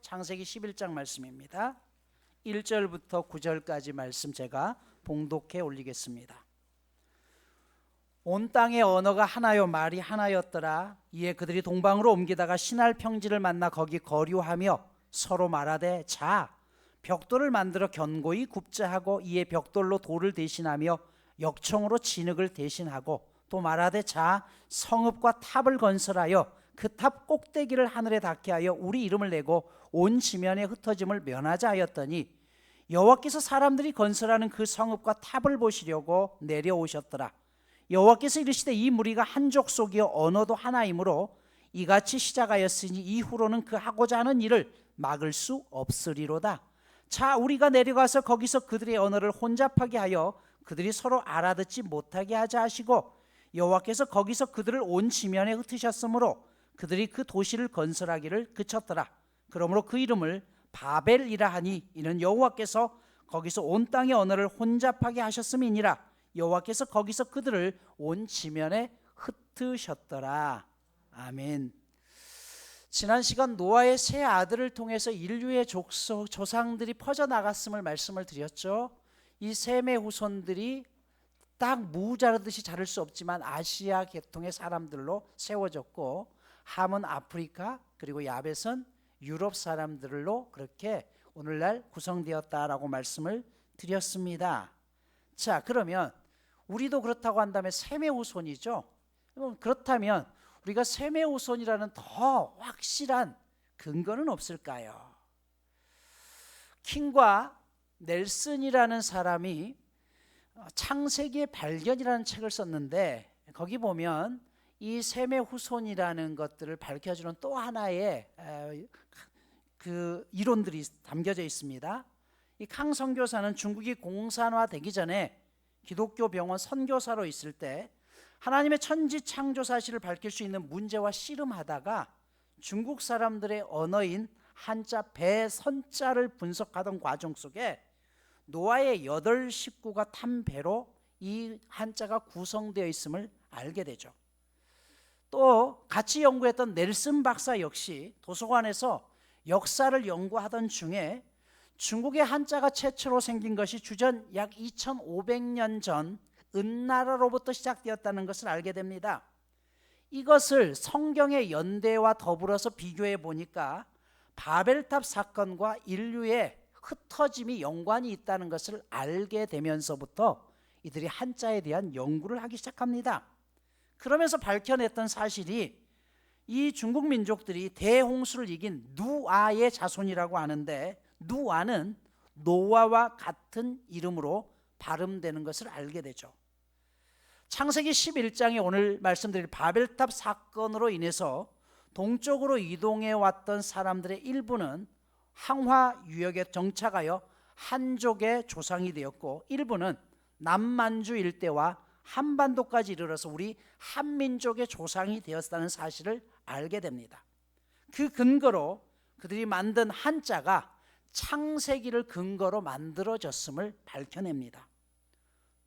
창세기 11장 말씀입니다. 1절부터 9절까지 말씀 제가 봉독해 올리겠습니다. 온 땅의 언어가 하나요 말이 하나였더라. 이에 그들이 동방으로 옮기다가 신할 평지를 만나 거기 거류하며 서로 말하되 자 벽돌을 만들어 견고히 굽자 하고 이에 벽돌로 돌을 대신하며 역청으로 진흙을 대신하고 또 말하되 자 성읍과 탑을 건설하여 그 탑 꼭대기를 하늘에 닿게 하여 우리 이름을 내고 온 지면에 흩어짐을 면하자 하였더니 여호와께서 사람들이 건설하는 그 성읍과 탑을 보시려고 내려오셨더라. 여호와께서 이르시되 이 무리가 한 족속이요 언어도 하나이므로 이같이 시작하였으니 이후로는 그 하고자 하는 일을 막을 수 없으리로다. 자 우리가 내려가서 거기서 그들의 언어를 혼잡하게 하여 그들이 서로 알아듣지 못하게 하자 하시고 여호와께서 거기서 그들을 온 지면에 흩으셨으므로 그들이 그 도시를 건설하기를 그쳤더라. 그러므로 그 이름을 바벨이라 하니 이는 여호와께서 거기서 온 땅의 언어를 혼잡하게 하셨음이니라. 여호와께서 거기서 그들을 온 지면에 흩으셨더라. 아멘. 지난 시간 노아의 세 아들을 통해서 인류의 조상들이 퍼져나갔음을 말씀을 드렸죠. 이 셈의 후손들이 딱 무 자르듯이 자를 수 없지만 아시아 계통의 사람들로 세워졌고 함은 아프리카 그리고 야벳은 유럽 사람들로 그렇게 오늘날 구성되었다라고 말씀을 드렸습니다. 자 그러면 우리도 그렇다고 한다면 셈의 후손이죠. 그렇다면 우리가 셈의 후손이라는 더 확실한 근거는 없을까요? 킹과 넬슨이라는 사람이 창세기의 발견이라는 책을 썼는데 거기 보면 이 셈의 후손이라는 것들을 밝혀주는 또 하나의 그 이론들이 담겨져 있습니다. 이 캉 선교사는 중국이 공산화되기 전에 기독교 병원 선교사로 있을 때 하나님의 천지 창조 사실을 밝힐 수 있는 문제와 씨름하다가 중국 사람들의 언어인 한자 배선자를 분석하던 과정 속에 노아의 8 식구가 탄 배로 이 한자가 구성되어 있음을 알게 되죠. 또 같이 연구했던 넬슨 박사 역시 도서관에서 역사를 연구하던 중에 중국의 한자가 최초로 생긴 것이 주전 약 2500년 전 은나라로부터 시작되었다는 것을 알게 됩니다. 이것을 성경의 연대와 더불어서 비교해 보니까 바벨탑 사건과 인류의 흩어짐이 연관이 있다는 것을 알게 되면서부터 이들이 한자에 대한 연구를 하기 시작합니다. 그러면서 밝혀냈던 사실이 이 중국 민족들이 대홍수를 이긴 누아의 자손이라고 하는데 누아는 노아와 같은 이름으로 발음되는 것을 알게 되죠. 창세기 11장에 오늘 말씀드릴 바벨탑 사건으로 인해서 동쪽으로 이동해 왔던 사람들의 일부는 항화 유역에 정착하여 한족의 조상이 되었고 일부는 남만주 일대와 한반도까지 이르러서 우리 한민족의 조상이 되었다는 사실을 알게 됩니다. 그 근거로 그들이 만든 한자가 창세기를 근거로 만들어졌음을 밝혀냅니다.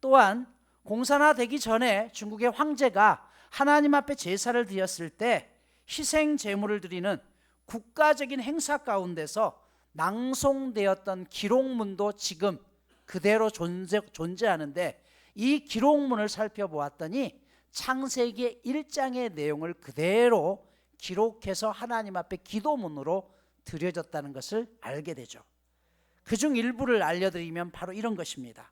또한 공산화되기 전에 중국의 황제가 하나님 앞에 제사를 드렸을 때 희생 제물을 드리는 국가적인 행사 가운데서 낭송되었던 기록문도 지금 그대로 존재하는데 이 기록문을 살펴보았더니 창세기 1장의 내용을 그대로 기록해서 하나님 앞에 기도문으로 드려졌다는 것을 알게 되죠. 그중 일부를 알려드리면 바로 이런 것입니다.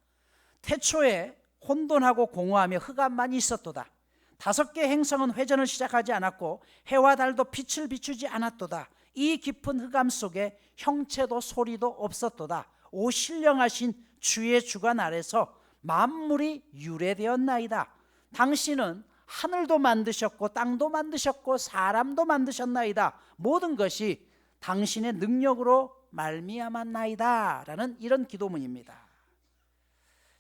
태초에 혼돈하고 공허하며 흑암만 있었도다. 5개 행성은 회전을 시작하지 않았고 해와 달도 빛을 비추지 않았도다. 이 깊은 흑암 속에 형체도 소리도 없었도다. 오 신령하신 주의 주관 아래서 만물이 유래되었나이다. 당신은 하늘도 만드셨고 땅도 만드셨고 사람도 만드셨나이다. 모든 것이 당신의 능력으로 말미암았나이다. 라는 이런 기도문입니다.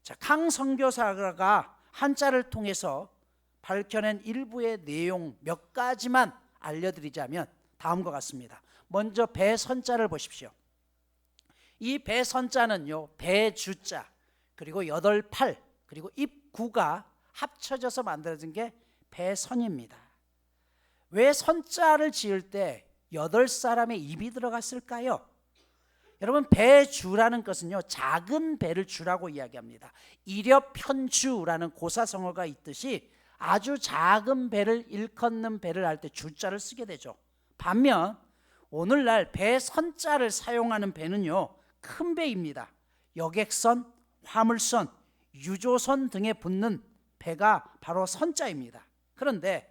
자, 캉 선교사가 한자를 통해서 밝혀낸 일부의 내용 몇 가지만 알려드리자면 다음과 같습니다. 먼저 배선자를 보십시오. 이 배선자는요, 배주자 그리고 8, 8 그리고 입구가 합쳐져서 만들어진 게 배선입니다. 왜 선자를 지을 때 8사람의 입이 들어갔을까요? 여러분, 배주라는 것은요, 작은 배를 주라고 이야기합니다. 이렵현주라는 고사성어가 있듯이 아주 작은 배를 일컫는 배를 할 때 주자를 쓰게 되죠. 반면 오늘날 배 선자를 사용하는 배는요, 큰 배입니다. 여객선, 화물선, 유조선 등에 붙는 배가 바로 선자입니다. 그런데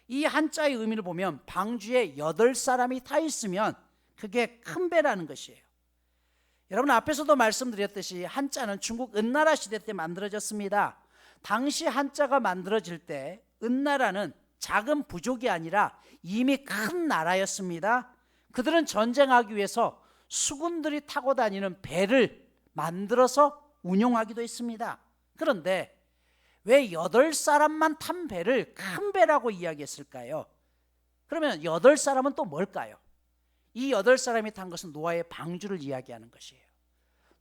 이 한자의 의미를 보면 방주에 8사람이 타 있으면 그게 큰 배라는 것이에요. 여러분, 앞에서도 말씀드렸듯이 한자는 중국 은나라 시대 때 만들어졌습니다. 당시 한자가 만들어질 때 은나라는 작은 부족이 아니라 이미 큰 나라였습니다. 그들은 전쟁하기 위해서 수군들이 타고 다니는 배를 만들어서 운용하기도 했습니다. 그런데 왜 8사람만 탄 배를 큰 배라고 이야기했을까요? 그러면 8사람은 또 뭘까요? 이 8사람이 탄 것은 노아의 방주를 이야기하는 것이에요.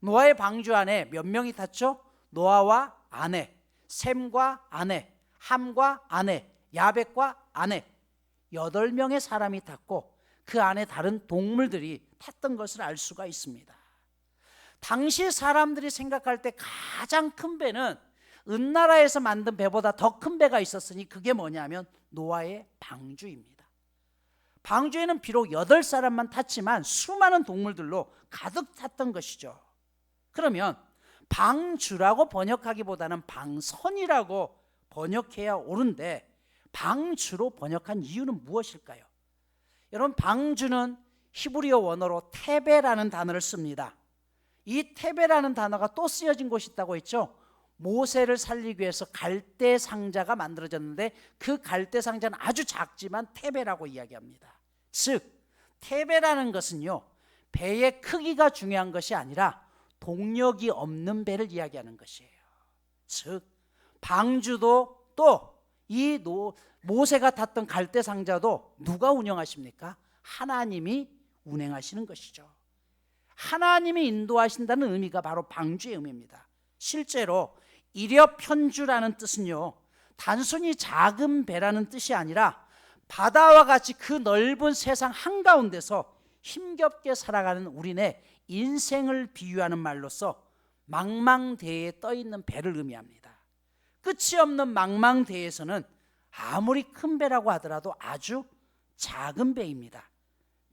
노아의 방주 안에 몇 명이 탔죠? 노아와 아내, 셈과 아내, 함과 아내, 야벳과 아내, 8명의 사람이 탔고 그 안에 다른 동물들이 탔던 것을 알 수가 있습니다. 당시 사람들이 생각할 때 가장 큰 배는 은나라에서 만든 배보다 더 큰 배가 있었으니 그게 뭐냐면 노아의 방주입니다. 방주에는 비록 8사람만 탔지만 수많은 동물들로 가득 탔던 것이죠. 그러면 방주라고 번역하기보다는 방선이라고 번역해야 옳은데 방주로 번역한 이유는 무엇일까요? 여러분, 방주는 히브리어 원어로 테베라는 단어를 씁니다. 이 테베라는 단어가 또 쓰여진 곳이 있다고 했죠. 모세를 살리기 위해서 갈대 상자가 만들어졌는데 그 갈대 상자는 아주 작지만 테베라고 이야기합니다. 즉 테베라는 것은요, 배의 크기가 중요한 것이 아니라 동력이 없는 배를 이야기하는 것이에요. 즉 방주도 또 이 모세가 탔던 갈대 상자도 누가 운영하십니까? 하나님이 운행하시는 것이죠. 하나님이 인도하신다는 의미가 바로 방주의 의미입니다. 실제로 이렵현주라는 뜻은요, 단순히 작은 배라는 뜻이 아니라 바다와 같이 그 넓은 세상 한가운데서 힘겹게 살아가는 우리네 인생을 비유하는 말로서 망망대해에 떠있는 배를 의미합니다. 끝이 없는 망망대해에서는 아무리 큰 배라고 하더라도 아주 작은 배입니다.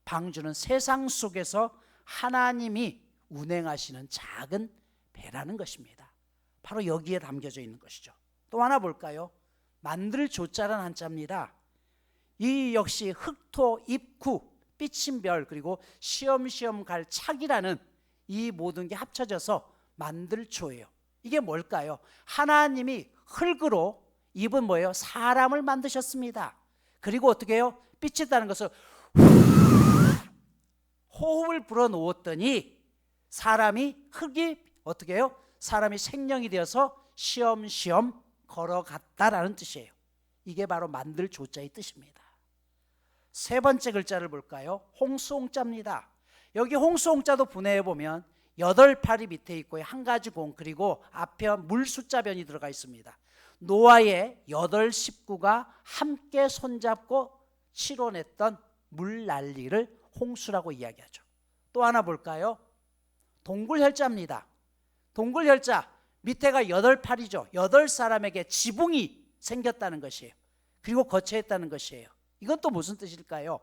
방주는 세상 속에서 하나님이 운행하시는 작은 배라는 것입니다. 바로 여기에 담겨져 있는 것이죠. 또 하나 볼까요? 만들 조자란 한자입니다. 이 역시 흑토, 입구, 삐친 별, 그리고 시험시험 갈 착이라는 이 모든 게 합쳐져서 만들조예요. 이게 뭘까요? 하나님이 흙으로 입은 뭐예요? 사람을 만드셨습니다. 그리고 어떻게 해요? 삐쳤다는 것을 호흡을 불어넣었더니 사람이 흙이 어떻게 해요? 사람이 생명이 되어서 시험시험 걸어갔다라는 뜻이에요. 이게 바로 만들 조자의 뜻입니다. 세 번째 글자를 볼까요? 홍수홍자입니다. 여기 홍수홍자도 분해해 보면 8팔이 밑에 있고 한 가지 공, 그리고 앞에 물 숫자변이 들어가 있습니다. 노아의 8 식구가 함께 손잡고 치러냈던 물난리를 홍수라고 이야기하죠. 또 하나 볼까요? 동굴혈자입니다. 동굴혈자, 밑에가 8팔이죠. 8사람에게 지붕이 생겼다는 것이에요. 그리고 거처했다는 것이에요. 이건 또 무슨 뜻일까요?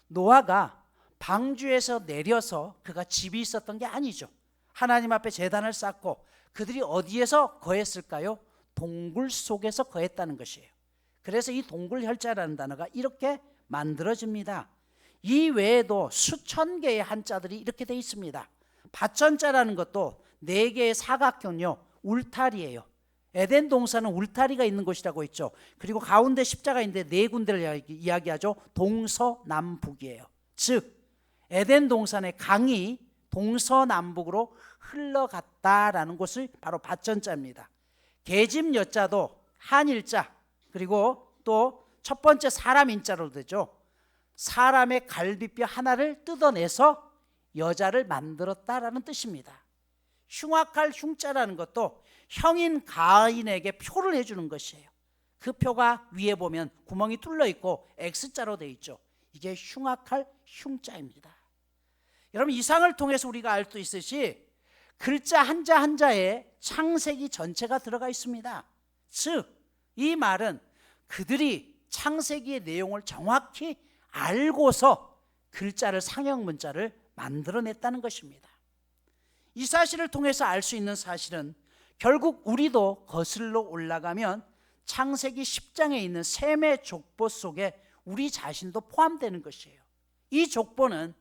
노아가 방주에서 내려서 그가 집이 있었던 게 아니죠. 하나님 앞에 제단을 쌓고 그들이 어디에서 거했을까요? 동굴 속에서 거했다는 것이에요. 그래서 이 동굴혈자라는 단어가 이렇게 만들어집니다. 이 외에도 수천 개의 한자들이 이렇게 되어 있습니다. 밭천자라는 것도 4개의 사각형요, 울타리예요. 에덴 동산은 울타리가 있는 곳이라고 했죠. 그리고 가운데 십자가 있는데 4군데를 이야기하죠. 동서남북이에요. 즉 에덴 동산의 강이 동서남북으로 흘러갔다라는 것을 바로 밭전자입니다. 계집 여자도 한일자, 그리고 또 첫 번째 사람 인자로 되죠. 사람의 갈비뼈 하나를 뜯어내서 여자를 만들었다라는 뜻입니다. 흉악할 흉자라는 것도 형인 가인에게 표를 해주는 것이에요. 그 표가 위에 보면 구멍이 뚫려 있고 X자로 되어 있죠. 이게 흉악할 흉자입니다. 여러분, 이상을 통해서 우리가 알 수 있듯이 글자 한자 한자에 창세기 전체가 들어가 있습니다. 즉, 이 말은 그들이 창세기의 내용을 정확히 알고서 글자를, 상형 문자를 만들어냈다는 것입니다. 이 사실을 통해서 알 수 있는 사실은 결국 우리도 거슬러 올라가면 창세기 10장에 있는 셈의 족보 속에 우리 자신도 포함되는 것이에요. 이 족보는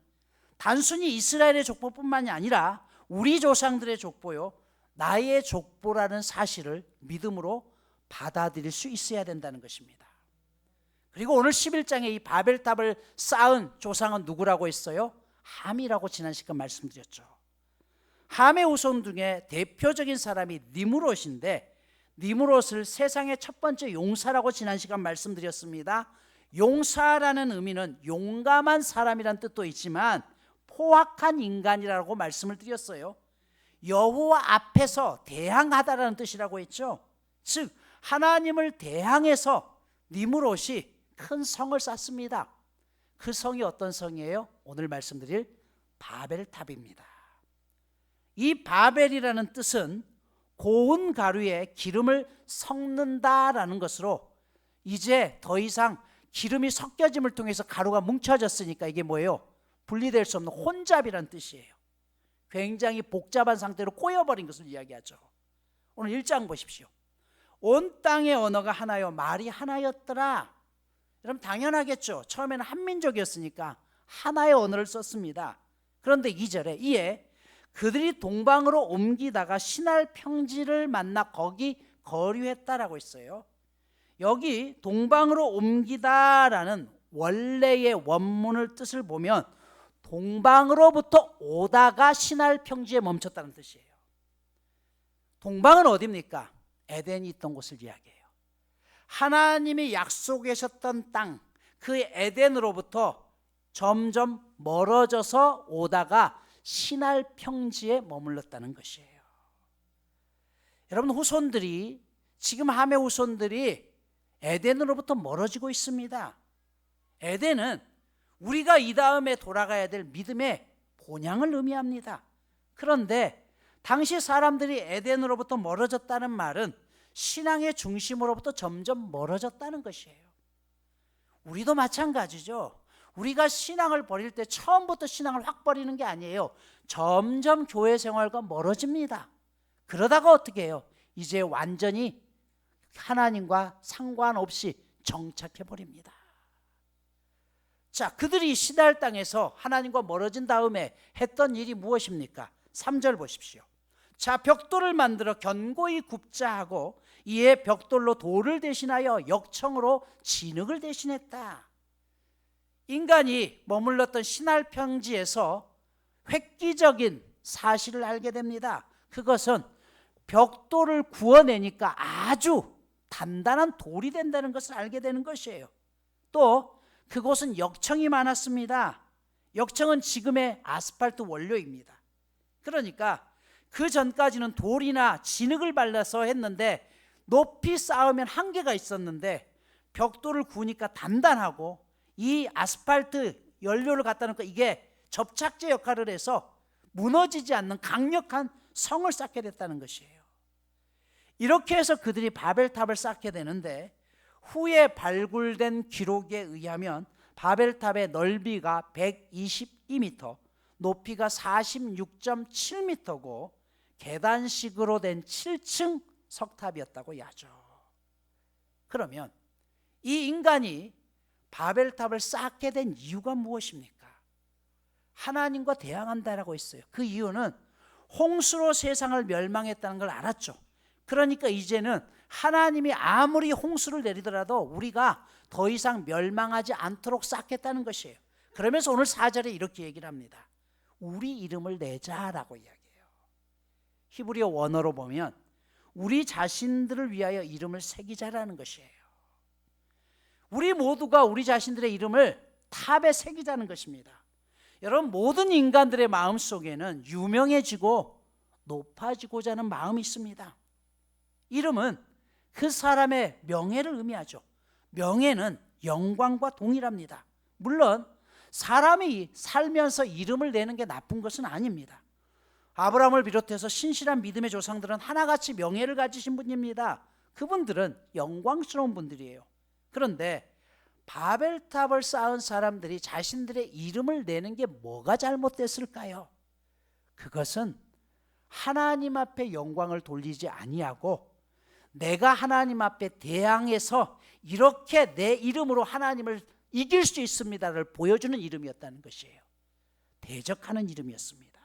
단순히 이스라엘의 족보뿐만이 아니라 우리 조상들의 족보요, 나의 족보라는 사실을 믿음으로 받아들일 수 있어야 된다는 것입니다. 그리고 오늘 11장에 이 바벨탑을 쌓은 조상은 누구라고 했어요? 함이라고 지난 시간 말씀드렸죠. 함의 후손 중에 대표적인 사람이 니므롯인데, 니므롯을 세상의 첫 번째 용사라고 지난 시간 말씀드렸습니다. 용사라는 의미는 용감한 사람이란 뜻도 있지만 포악한 인간이라고 말씀을 드렸어요. 여호와 앞에서 대항하다라는 뜻이라고 했죠. 즉, 하나님을 대항해서 니므롯이 큰 성을 쌓습니다. 그 성이 어떤 성이에요? 오늘 말씀드릴 바벨탑입니다. 이 바벨이라는 뜻은 고운 가루에 기름을 섞는다라는 것으로, 이제 더 이상 기름이 섞여짐을 통해서 가루가 뭉쳐졌으니까 이게 뭐예요? 분리될 수 없는 혼잡이라는 뜻이에요. 굉장히 복잡한 상태로 꼬여버린 것을 이야기하죠. 오늘 1장 보십시오. 온 땅의 언어가 하나요, 말이 하나였더라. 여러분, 당연하겠죠. 처음에는 한민족이었으니까 하나의 언어를 썼습니다. 그런데 2절에 이에 그들이 동방으로 옮기다가 신할 평지를 만나 거기 거류했다라고 했어요. 여기 동방으로 옮기다라는 원래의 원문을 뜻을 보면 동방으로부터 오다가 신할 평지에 멈췄다는 뜻이에요. 동방은 어디입니까? 에덴이 있던 곳을 이야기해요. 하나님이 약속하셨던 땅, 그 에덴으로부터 점점 멀어져서 오다가 신할 평지에 머물렀다는 것이에요. 여러분, 후손들이, 지금 함의 후손들이 에덴으로부터 멀어지고 있습니다. 에덴은 우리가 이 다음에 돌아가야 될 믿음의 본향을 의미합니다. 그런데 당시 사람들이 에덴으로부터 멀어졌다는 말은 신앙의 중심으로부터 점점 멀어졌다는 것이에요. 우리도 마찬가지죠. 우리가 신앙을 버릴 때 처음부터 신앙을 확 버리는 게 아니에요. 점점 교회 생활과 멀어집니다. 그러다가 어떻게 해요? 이제 완전히 하나님과 상관없이 정착해 버립니다. 자, 그들이 시날 땅에서 하나님과 멀어진 다음에 했던 일이 무엇입니까? 3절 보십시오. 자, 벽돌을 만들어 견고히 굽자 하고 이에 벽돌로 돌을 대신하여 역청으로 진흙을 대신했다. 인간이 머물렀던 신할 평지에서 획기적인 사실을 알게 됩니다. 그것은 벽돌을 구워내니까 아주 단단한 돌이 된다는 것을 알게 되는 것이에요. 또 그곳은 역청이 많았습니다. 역청은 지금의 아스팔트 원료입니다. 그러니까 그 전까지는 돌이나 진흙을 발라서 했는데 높이 쌓으면 한계가 있었는데 벽돌을 구우니까 단단하고 이 아스팔트 연료를 갖다 놓으니까 이게 접착제 역할을 해서 무너지지 않는 강력한 성을 쌓게 됐다는 것이에요. 이렇게 해서 그들이 바벨탑을 쌓게 되는데 후에 발굴된 기록에 의하면 바벨탑의 넓이가 122m, 높이가 46.7m고 계단식으로 된 7층 석탑이었다고 하죠. 그러면 이 인간이 바벨탑을 쌓게 된 이유가 무엇입니까? 하나님과 대항한다라고 했어요. 그 이유는 홍수로 세상을 멸망했다는 걸 알았죠. 그러니까 이제는 하나님이 아무리 홍수를 내리더라도 우리가 더 이상 멸망하지 않도록 쌓겠다는 것이에요. 그러면서 오늘 4절에 이렇게 얘기를 합니다. 우리 이름을 내자라고 이야기해요. 히브리어 원어로 보면 우리 자신들을 위하여 이름을 새기자라는 것이에요. 우리 모두가 우리 자신들의 이름을 탑에 새기자는 것입니다. 여러분, 모든 인간들의 마음속에는 유명해지고 높아지고자 하는 마음이 있습니다. 이름은 그 사람의 명예를 의미하죠. 명예는 영광과 동일합니다. 물론 사람이 살면서 이름을 내는 게 나쁜 것은 아닙니다. 아브라함을 비롯해서 신실한 믿음의 조상들은 하나같이 명예를 가지신 분입니다. 그분들은 영광스러운 분들이에요. 그런데 바벨탑을 쌓은 사람들이 자신들의 이름을 내는 게 뭐가 잘못됐을까요? 그것은 하나님 앞에 영광을 돌리지 아니하고 내가 하나님 앞에 대항해서 이렇게 내 이름으로 하나님을 이길 수 있습니다를 보여주는 이름이었다는 것이에요. 대적하는 이름이었습니다.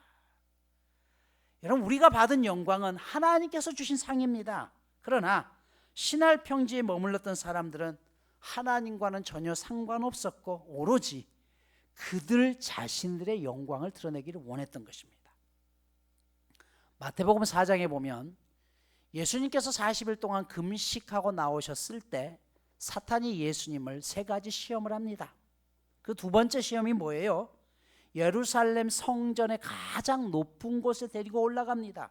여러분, 우리가 받은 영광은 하나님께서 주신 상입니다. 그러나 신할 평지에 머물렀던 사람들은 하나님과는 전혀 상관없었고 오로지 그들 자신들의 영광을 드러내기를 원했던 것입니다. 마태복음 4장에 보면 예수님께서 40일 동안 금식하고 나오셨을 때 사탄이 예수님을 세 가지 시험을 합니다. 그 두 번째 시험이 뭐예요? 예루살렘 성전의 가장 높은 곳에 데리고 올라갑니다.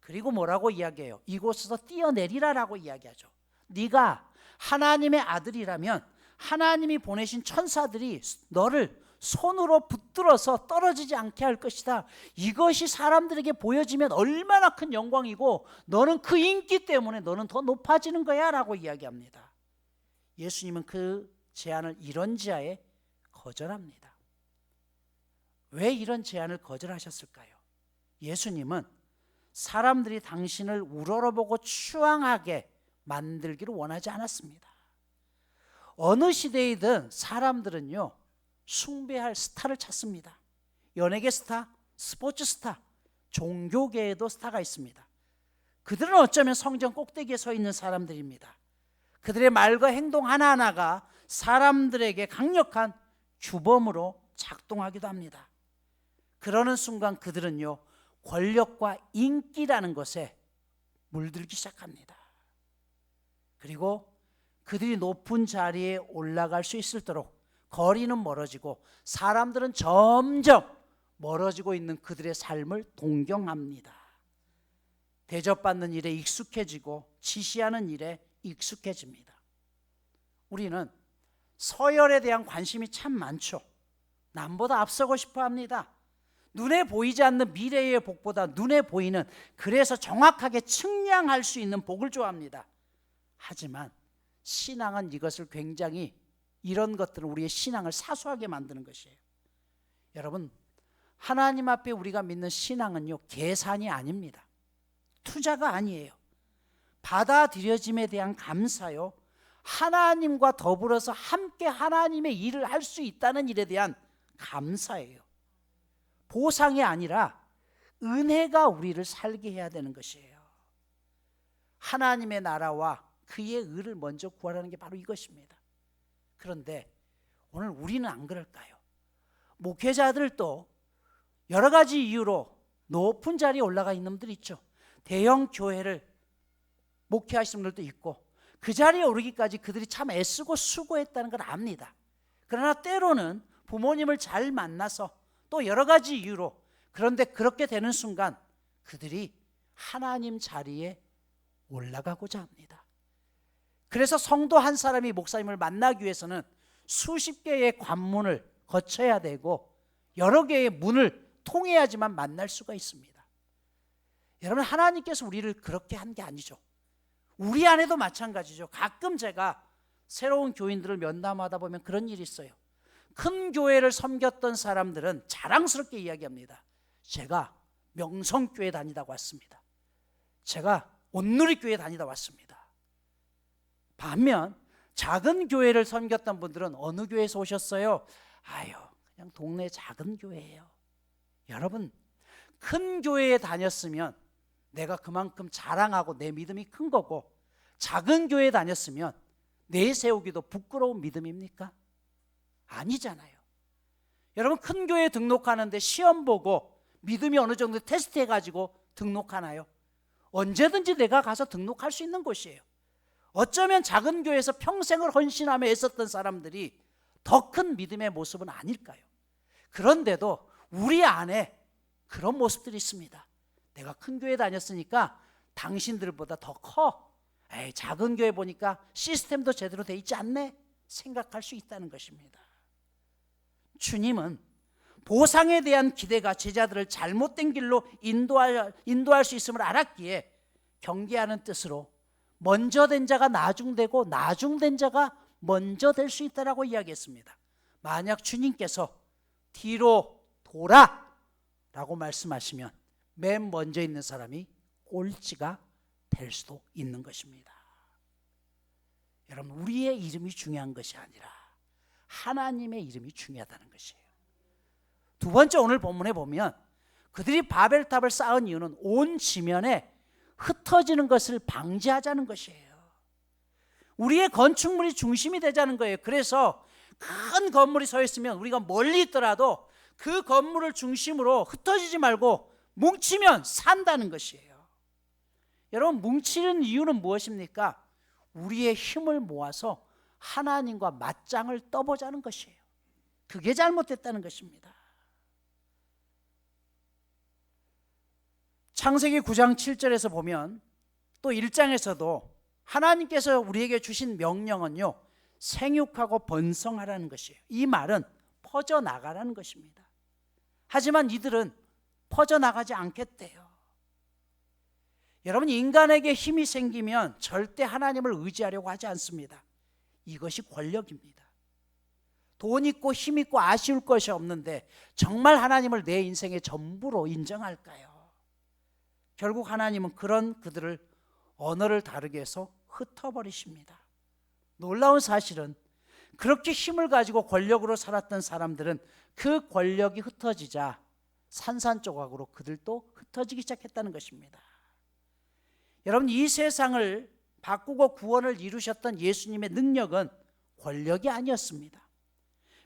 그리고 뭐라고 이야기해요? 이곳에서 뛰어내리라라고 이야기하죠. 네가 하나님의 아들이라면 하나님이 보내신 천사들이 너를 손으로 붙들어서 떨어지지 않게 할 것이다. 이것이 사람들에게 보여지면 얼마나 큰 영광이고 너는 그 인기 때문에 너는 더 높아지는 거야 라고 이야기합니다. 예수님은 그 제안을 이런 지하에 거절합니다. 왜 이런 제안을 거절하셨을까요? 예수님은 사람들이 당신을 우러러보고 추앙하게 만들기를 원하지 않았습니다. 어느 시대이든 사람들은요, 숭배할 스타를 찾습니다. 연예계 스타, 스포츠 스타, 종교계에도 스타가 있습니다. 그들은 어쩌면 성전 꼭대기에 서 있는 사람들입니다. 그들의 말과 행동 하나하나가 사람들에게 강력한 규범으로 작동하기도 합니다. 그러는 순간 그들은요, 권력과 인기라는 것에 물들기 시작합니다. 그리고 그들이 높은 자리에 올라갈 수 있도록 거리는 멀어지고 사람들은 점점 멀어지고 있는 그들의 삶을 동경합니다. 대접받는 일에 익숙해지고 지시하는 일에 익숙해집니다. 우리는 서열에 대한 관심이 참 많죠. 남보다 앞서고 싶어 합니다. 눈에 보이지 않는 미래의 복보다 눈에 보이는, 그래서 정확하게 측량할 수 있는 복을 좋아합니다. 하지만 신앙은 이것을 굉장히, 이런 것들은 우리의 신앙을 사소하게 만드는 것이에요. 여러분, 하나님 앞에 우리가 믿는 신앙은요, 계산이 아닙니다. 투자가 아니에요. 받아들여짐에 대한 감사요, 하나님과 더불어서 함께 하나님의 일을 할 수 있다는 일에 대한 감사예요. 보상이 아니라 은혜가 우리를 살게 해야 되는 것이에요. 하나님의 나라와 그의 의를 먼저 구하라는 게 바로 이것입니다. 그런데 오늘 우리는 안 그럴까요? 목회자들도 여러 가지 이유로 높은 자리에 올라가 있는 분들이 있죠. 대형 교회를 목회하시는 분들도 있고 그 자리에 오르기까지 그들이 참 애쓰고 수고했다는 걸 압니다. 그러나 때로는 부모님을 잘 만나서 또 여러 가지 이유로, 그런데 그렇게 되는 순간 그들이 하나님 자리에 올라가고자 합니다. 그래서 성도 한 사람이 목사님을 만나기 위해서는 수십 개의 관문을 거쳐야 되고 여러 개의 문을 통해야지만 만날 수가 있습니다. 여러분, 하나님께서 우리를 그렇게 한 게 아니죠. 우리 안에도 마찬가지죠. 가끔 제가 새로운 교인들을 면담하다 보면 그런 일이 있어요. 큰 교회를 섬겼던 사람들은 자랑스럽게 이야기합니다. 제가 명성교회 다니다 왔습니다. 제가 온누리교회 다니다 왔습니다. 반면 작은 교회를 섬겼던 분들은 어느 교회에서 오셨어요? 아유, 그냥 동네 작은 교회예요. 여러분, 큰 교회에 다녔으면 내가 그만큼 자랑하고 내 믿음이 큰 거고, 작은 교회에 다녔으면 내세우기도 부끄러운 믿음입니까? 아니잖아요. 여러분, 큰 교회에 등록하는데 시험 보고 믿음이 어느 정도 테스트해가지고 등록하나요? 언제든지 내가 가서 등록할 수 있는 곳이에요. 어쩌면 작은 교회에서 평생을 헌신하며 애썼던 사람들이 더 큰 믿음의 모습은 아닐까요? 그런데도 우리 안에 그런 모습들이 있습니다. 내가 큰 교회 다녔으니까 당신들보다 더 커. 에이, 작은 교회 보니까 시스템도 제대로 돼 있지 않네? 생각할 수 있다는 것입니다. 주님은 보상에 대한 기대가 제자들을 잘못된 길로 인도할 수 있음을 알았기에 경계하는 뜻으로 먼저 된 자가 나중되고 나중된 자가 먼저 될 수 있다라고 이야기했습니다. 만약 주님께서 뒤로 돌아 라고 말씀하시면 맨 먼저 있는 사람이 꼴찌가 될 수도 있는 것입니다. 여러분, 우리의 이름이 중요한 것이 아니라 하나님의 이름이 중요하다는 것이에요. 두 번째, 오늘 본문에 보면 그들이 바벨탑을 쌓은 이유는 온 지면에 흩어지는 것을 방지하자는 것이에요. 우리의 건축물이 중심이 되자는 거예요. 그래서 큰 건물이 서 있으면 우리가 멀리 있더라도 그 건물을 중심으로 흩어지지 말고 뭉치면 산다는 것이에요. 여러분, 뭉치는 이유는 무엇입니까? 우리의 힘을 모아서 하나님과 맞짱을 떠보자는 것이에요. 그게 잘못됐다는 것입니다. 창세기 9장 7절에서 보면 또 1장에서도 하나님께서 우리에게 주신 명령은요, 생육하고 번성하라는 것이에요. 이 말은 퍼져나가라는 것입니다. 하지만 이들은 퍼져나가지 않겠대요. 여러분, 인간에게 힘이 생기면 절대 하나님을 의지하려고 하지 않습니다. 이것이 권력입니다. 돈 있고 힘 있고 아쉬울 것이 없는데 정말 하나님을 내 인생의 전부로 인정할까요? 결국 하나님은 그런 그들을 언어를 다르게 해서 흩어버리십니다. 놀라운 사실은 그렇게 힘을 가지고 권력으로 살았던 사람들은 그 권력이 흩어지자 산산조각으로 그들도 흩어지기 시작했다는 것입니다. 여러분, 이 세상을 바꾸고 구원을 이루셨던 예수님의 능력은 권력이 아니었습니다.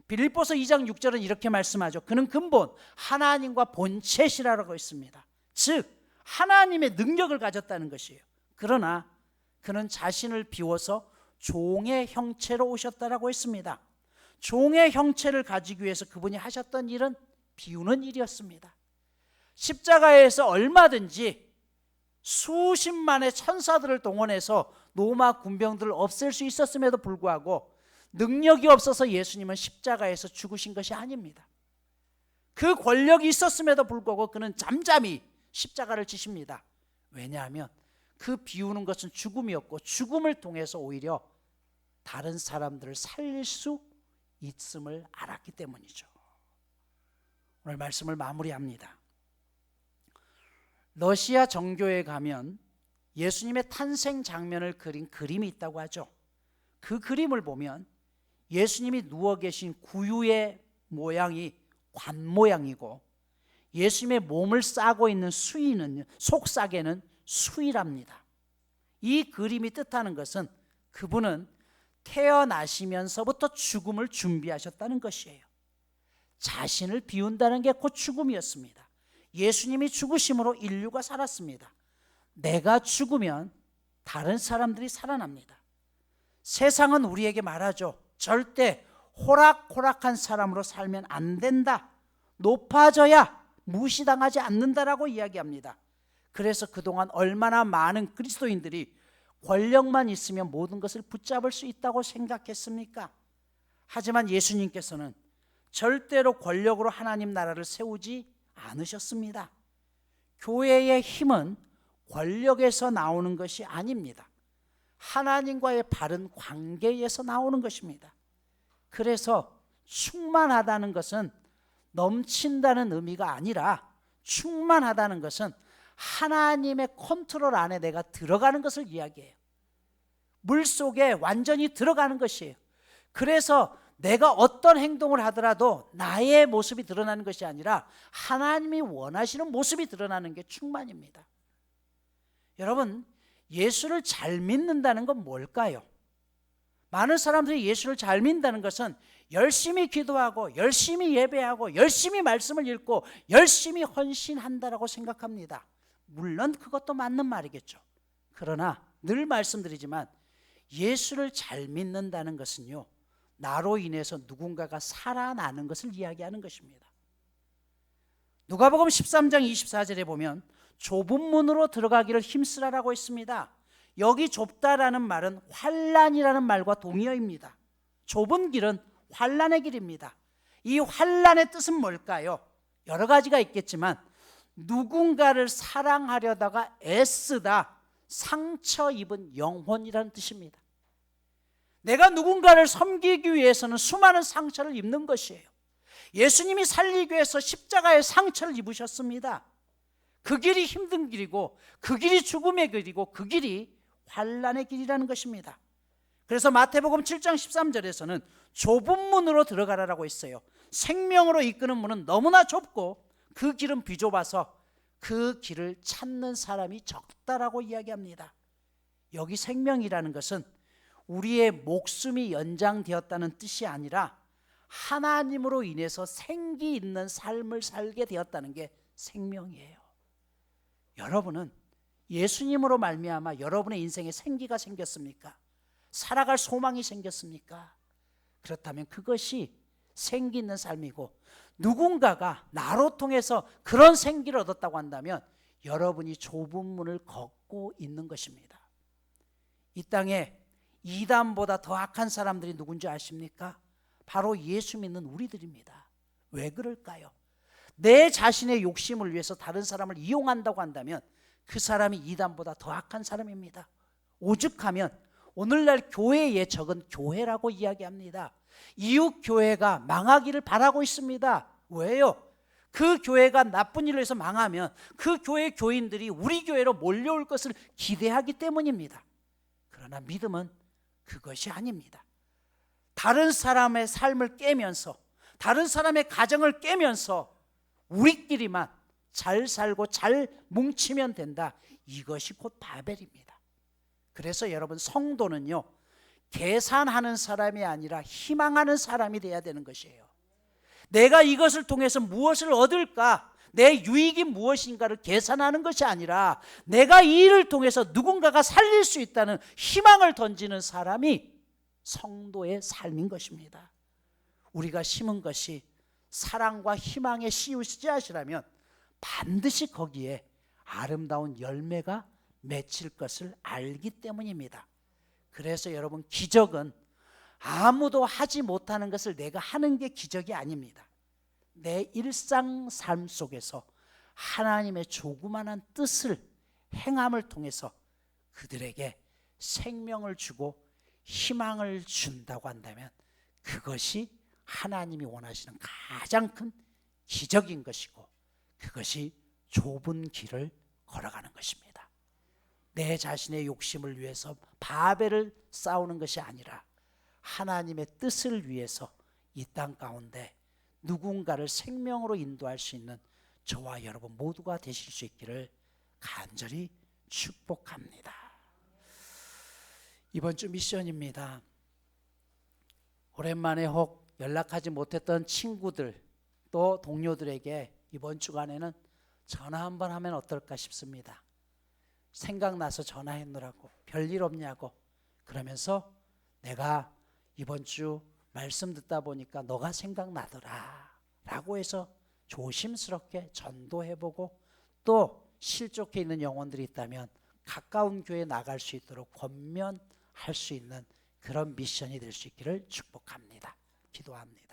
빌립보서 2장 6절은 이렇게 말씀하죠. 그는 근본 하나님과 본체시라고 했습니다. 즉 하나님의 능력을 가졌다는 것이에요. 그러나 그는 자신을 비워서 종의 형체로 오셨다라고 했습니다. 종의 형체를 가지기 위해서 그분이 하셨던 일은 비우는 일이었습니다. 십자가에서 얼마든지 수십만의 천사들을 동원해서 로마 군병들을 없앨 수 있었음에도 불구하고 능력이 없어서 예수님은 십자가에서 죽으신 것이 아닙니다. 그 권력이 있었음에도 불구하고 그는 잠잠히 십자가를 지십니다. 왜냐하면 그 비우는 것은 죽음이었고 죽음을 통해서 오히려 다른 사람들을 살릴 수 있음을 알았기 때문이죠. 오늘 말씀을 마무리합니다. 러시아 정교에 가면 예수님의 탄생 장면을 그린 그림이 있다고 하죠. 그 그림을 보면 예수님이 누워 계신 구유의 모양이 관 모양이고 예수님의 몸을 싸고 있는 수의는 속삭에는 수의랍니다. 이 그림이 뜻하는 것은 그분은 태어나시면서부터 죽음을 준비하셨다는 것이에요. 자신을 비운다는 게 곧 죽음이었습니다. 예수님이 죽으심으로 인류가 살았습니다. 내가 죽으면 다른 사람들이 살아납니다. 세상은 우리에게 말하죠. 절대 호락호락한 사람으로 살면 안 된다. 높아져야 무시당하지 않는다라고 이야기합니다. 그래서 그동안 얼마나 많은 그리스도인들이 권력만 있으면 모든 것을 붙잡을 수 있다고 생각했습니까? 하지만 예수님께서는 절대로 권력으로 하나님 나라를 세우지 않으셨습니다. 교회의 힘은 권력에서 나오는 것이 아닙니다. 하나님과의 바른 관계에서 나오는 것입니다. 그래서 충만하다는 것은 넘친다는 의미가 아니라 충만하다는 것은 하나님의 컨트롤 안에 내가 들어가는 것을 이야기해요. 물속에 완전히 들어가는 것이에요. 그래서 내가 어떤 행동을 하더라도 나의 모습이 드러나는 것이 아니라 하나님이 원하시는 모습이 드러나는 게 충만입니다. 여러분, 예수를 잘 믿는다는 건 뭘까요? 많은 사람들이 예수를 잘 믿는다는 것은 열심히 기도하고 열심히 예배하고 열심히 말씀을 읽고 열심히 헌신한다라고 생각합니다. 물론 그것도 맞는 말이겠죠. 그러나 늘 말씀드리지만 예수를 잘 믿는다는 것은요, 나로 인해서 누군가가 살아나는 것을 이야기하는 것입니다. 누가복음 13장 24절에 보면 좁은 문으로 들어가기를 힘쓰라라고 했습니다. 여기 좁다라는 말은 환난이라는 말과 동의어입니다. 좁은 길은 환난의 길입니다. 이 환난의 뜻은 뭘까요? 여러 가지가 있겠지만 누군가를 사랑하려다가 애쓰다 상처 입은 영혼이라는 뜻입니다. 내가 누군가를 섬기기 위해서는 수많은 상처를 입는 것이에요. 예수님이 살리기 위해서 십자가의 상처를 입으셨습니다. 그 길이 힘든 길이고 그 길이 죽음의 길이고 그 길이 환난의 길이라는 것입니다. 그래서 마태복음 7장 13절에서는 좁은 문으로 들어가라라고 했어요. 생명으로 이끄는 문은 너무나 좁고 그 길은 비좁아서 그 길을 찾는 사람이 적다라고 이야기합니다. 여기 생명이라는 것은 우리의 목숨이 연장되었다는 뜻이 아니라 하나님으로 인해서 생기 있는 삶을 살게 되었다는 게 생명이에요. 여러분은 예수님으로 말미암아 여러분의 인생에 생기가 생겼습니까? 살아갈 소망이 생겼습니까? 그렇다면 그것이 생기 있는 삶이고 누군가가 나로 통해서 그런 생기를 얻었다고 한다면 여러분이 좁은 문을 걷고 있는 것입니다. 이 땅에 이단보다 더 악한 사람들이 누군지 아십니까? 바로 예수 믿는 우리들입니다. 왜 그럴까요? 내 자신의 욕심을 위해서 다른 사람을 이용한다고 한다면 그 사람이 이단보다 더 악한 사람입니다. 오죽하면 오늘날 교회의 적은 교회라고 이야기합니다. 이웃 교회가 망하기를 바라고 있습니다. 왜요? 그 교회가 나쁜 일을 해서 망하면 그 교회 교인들이 우리 교회로 몰려올 것을 기대하기 때문입니다. 그러나 믿음은 그것이 아닙니다. 다른 사람의 삶을 깨면서 다른 사람의 가정을 깨면서 우리끼리만 잘 살고 잘 뭉치면 된다. 이것이 곧 바벨입니다. 그래서 여러분 성도는요 계산하는 사람이 아니라 희망하는 사람이 돼야 되는 것이에요. 내가 이것을 통해서 무엇을 얻을까? 내 유익이 무엇인가를 계산하는 것이 아니라 내가 이 일을 통해서 누군가가 살릴 수 있다는 희망을 던지는 사람이 성도의 삶인 것입니다. 우리가 심은 것이 사랑과 희망의 씨앗이라면 반드시 거기에 아름다운 열매가 맺힐 것을 알기 때문입니다. 그래서 여러분 기적은 아무도 하지 못하는 것을 내가 하는 게 기적이 아닙니다. 내 일상 삶 속에서 하나님의 조그마한 뜻을 행함을 통해서 그들에게 생명을 주고 희망을 준다고 한다면 그것이 하나님이 원하시는 가장 큰 기적인 것이고 그것이 좁은 길을 걸어가는 것입니다. 내 자신의 욕심을 위해서 바벨을 쌓는 것이 아니라 하나님의 뜻을 위해서 이 땅 가운데 누군가를 생명으로 인도할 수 있는 저와 여러분 모두가 되실 수 있기를 간절히 축복합니다. 이번 주 미션입니다. 오랜만에 혹 연락하지 못했던 친구들 또 동료들에게 이번 주간에는 전화 한번 하면 어떨까 싶습니다. 생각나서 전화했느라고 별일 없냐고 그러면서 내가 이번 주 말씀 듣다 보니까 너가 생각나더라 라고 해서 조심스럽게 전도해보고 또 실족해 있는 영혼들이 있다면 가까운 교회에 나갈 수 있도록 권면할 수 있는 그런 미션이 될 수 있기를 축복합니다. 기도합니다.